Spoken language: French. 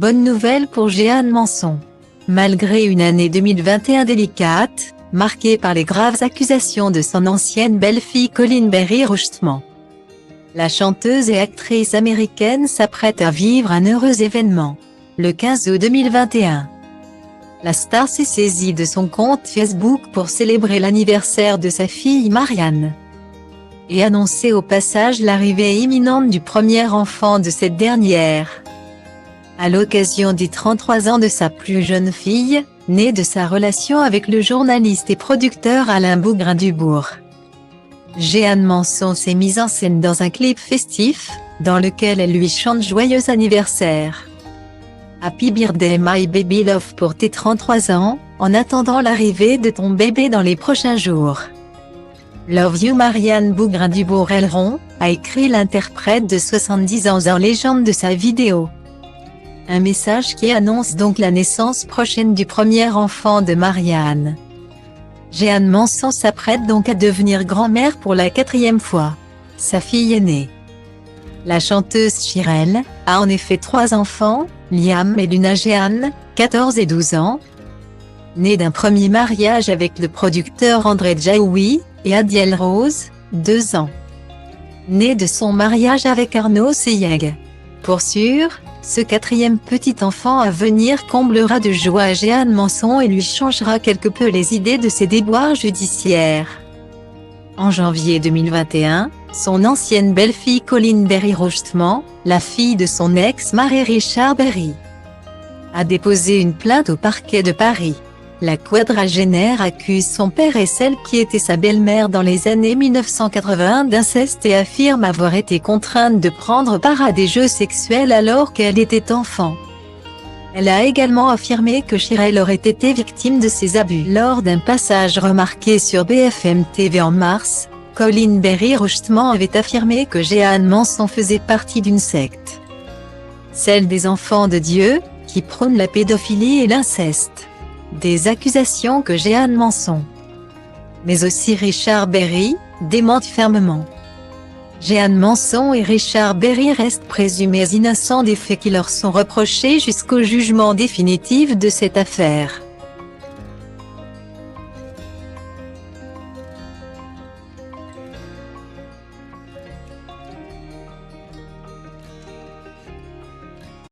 Bonne nouvelle pour Jeanne Manson. Malgré une année 2021 délicate, marquée par les graves accusations de son ancienne belle-fille Colleen Berry Rochtman, la chanteuse et actrice américaine s'apprête à vivre un heureux événement. Le 15 août 2021, la star s'est saisie de son compte Facebook pour célébrer l'anniversaire de sa fille Marianne et annoncer au passage l'arrivée imminente du premier enfant de cette dernière. À l'occasion des 33 ans de sa plus jeune fille, née de sa relation avec le journaliste et producteur Alain Bougrain-Dubourg, Jeanne Manson s'est mise en scène dans un clip festif, dans lequel elle lui chante joyeux anniversaire. Happy birthday my baby love pour tes 33 ans, en attendant l'arrivée de ton bébé dans les prochains jours. Love you Marianne Bougrain-Dubourg-Elron, a écrit l'interprète de 70 ans en légende de sa vidéo. Un message qui annonce donc la naissance prochaine du premier enfant de Marianne. Jeanne Manson s'apprête donc à devenir grand-mère pour la 4e fois. Sa fille est née. La chanteuse Shirelle a en effet 3 enfants, Liam et Luna Jeanne, 14 et 12 ans, nés d'un premier mariage avec le producteur André Djaoui, et Adiel Rose, 2 ans, née de son mariage avec Arnaud Seyeg. Pour sûr, ce 4e petit enfant à venir comblera de joie Jeanne Manson et lui changera quelque peu les idées de ses déboires judiciaires. En janvier 2021, son ancienne belle-fille Colleen Berry Rochtman, la fille de son ex-mari Richard Berry, a déposé une plainte au parquet de Paris. La quadragénaire accuse son père et celle qui était sa belle-mère dans les années 1981 d'inceste et affirme avoir été contrainte de prendre part à des jeux sexuels alors qu'elle était enfant. Elle a également affirmé que Shirelle aurait été victime de ces abus. Lors d'un passage remarqué sur BFM TV en mars, Colleen Berry Rochtman avait affirmé que Jeanne Manson faisait partie d'une secte, celle des enfants de Dieu, qui prône la pédophilie et l'inceste. Des accusations que Jeanne Manson, mais aussi Richard Berry, démentent fermement. Jeanne Manson et Richard Berry restent présumés innocents des faits qui leur sont reprochés jusqu'au jugement définitif de cette affaire.